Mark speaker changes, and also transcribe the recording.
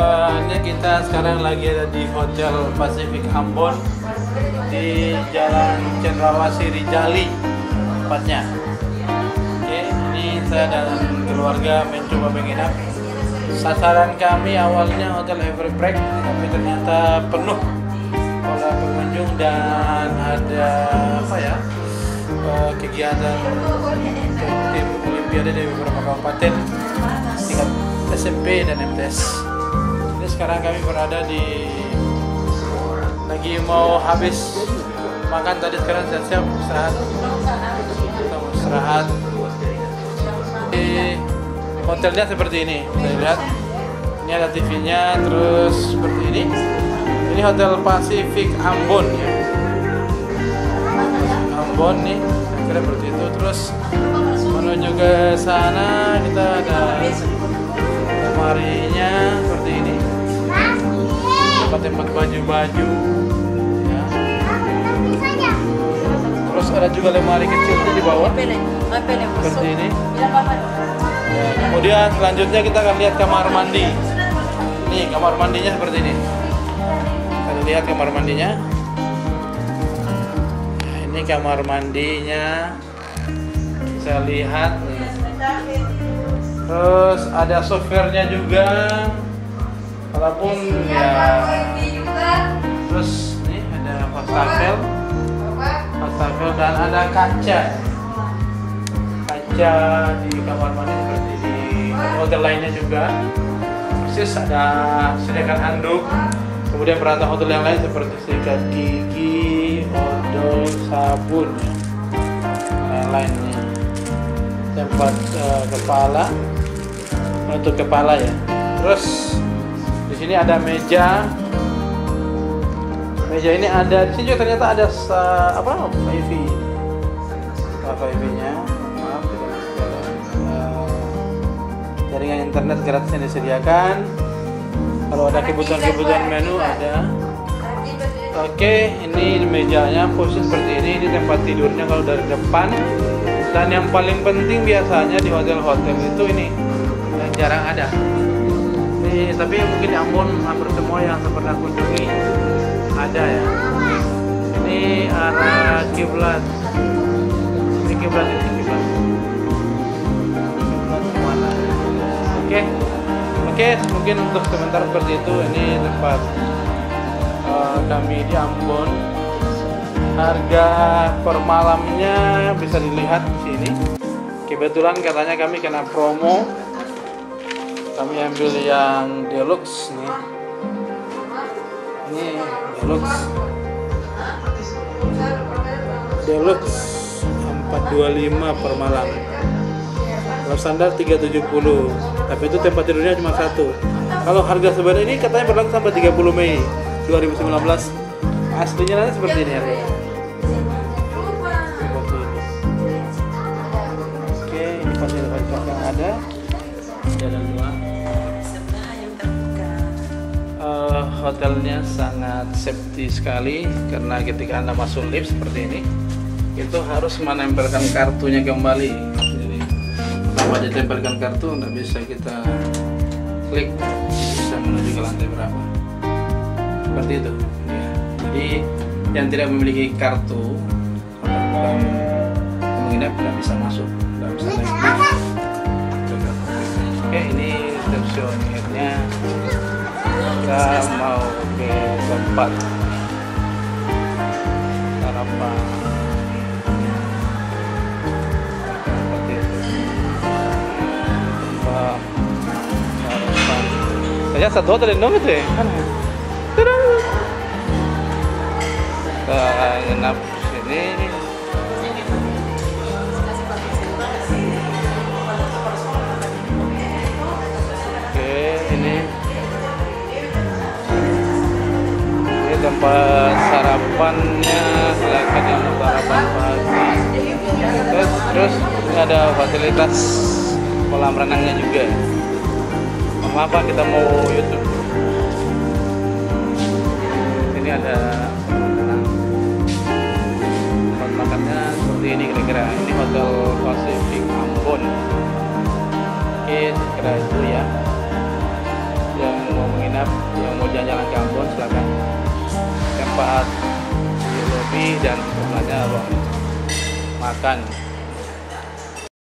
Speaker 1: Ini kita sekarang lagi ada di Hotel Pacific Ambon di Jalan Cendrawasih Rijali tempatnya. Oke, ini saya dan keluarga mencoba menginap. Sasaran kami awalnya Hotel Everbreak, tapi ternyata penuh oleh pengunjung dan ada kegiatan tim Olimpiade dari beberapa kabupaten tingkat SMP dan MTS. Ini sekarang kami berada lagi mau habis makan tadi, sekarang siap-siap istirahat. Kita mau istirahat. Di hotelnya seperti ini, bisa lihat. Ini ada TV-nya, terus seperti ini. Ini Hotel Pacific Ambon ya. Ambon nih, kira seperti itu. Terus menuju ke sana kita ada lemarinya seperti ini. Tempat baju-baju ya. Terus ada juga lemari kecilnya di bawah seperti ini ya. Kemudian selanjutnya kita akan lihat kamar mandi. Nih kamar mandinya seperti ini. Kita lihat kamar mandinya. Nah, ini kamar mandinya, bisa lihat nih. Terus ada softwarenya juga, walaupun ya. Terus ini ada wastafel dan ada kaca di kamar mandi seperti di hotel lainnya juga. Persis ada sediakan handuk, kemudian peralatan hotel yang lain seperti sikat gigi, odol, sabun ya, lainnya. Tempat kepala untuk kepala ya. Terus di sini ada meja. Meja ini ada, di sini juga ternyata ada wifi. Wifi-nya, maaf, jaringan internet gratis yang disediakan. Kalau ada kebutuhan menu ada. Oke, ini mejanya posisi seperti ini. Ini tempat tidurnya kalau dari depan. Dan yang paling penting biasanya di hotel-hotel itu ini yang jarang ada. Ini tapi mungkin di Ambon hampir semua yang saya pernah kunjungi ada ya. Ini arah kiblat. Ini kiblat ini kiblat. Kiblat kemana? Oke, mungkin untuk sementara seperti itu. Ini tempat kami di Ambon. Harga per malamnya bisa dilihat di sini. Kebetulan katanya kami kena promo. Kami ambil yang deluxe nih. Ini deluxe 425 per malam. Kalau standar 370. Tapi itu tempat tidurnya cuma satu. Kalau harga sebenarnya ini katanya berlaku sampai 30 Mei 2019. Aslinya nanti seperti ini harganya. Oke, ini fasilitas yang ada. Ada dua. Hotelnya sangat safety sekali karena ketika Anda masuk lift seperti ini, itu harus menempelkan kartunya kembali. Jadi tanpa ditempelkan kartu nggak bisa kita klik, bisa menuju ke lantai berapa. Seperti itu. Ya. Jadi yang tidak memiliki kartu bukan menginap tidak bisa masuk, tidak bisa naik lift. Oke, ini resepsionisnya. Kita mau ke tempat sarapan. Seperti itu. Tempat sarapan. Kayaknya satu hotel Indo itu ya? Kan? Kita nginap sini. Tempat sarapannya, silakan yang mau sarapan pagi. Terus ini ada fasilitas kolam renangnya juga. Maaf Pak, kita mau YouTube. Ini ada kolam renang. Tempat makannya seperti ini kira-kira. Ini Hotel Pacific Ambon. Oke, kira itu ya. Yang mau menginap menginap, yang mau jalan-jalan ke Ambon silakan. Tempat di lobi dan sebelahnya ruang makan.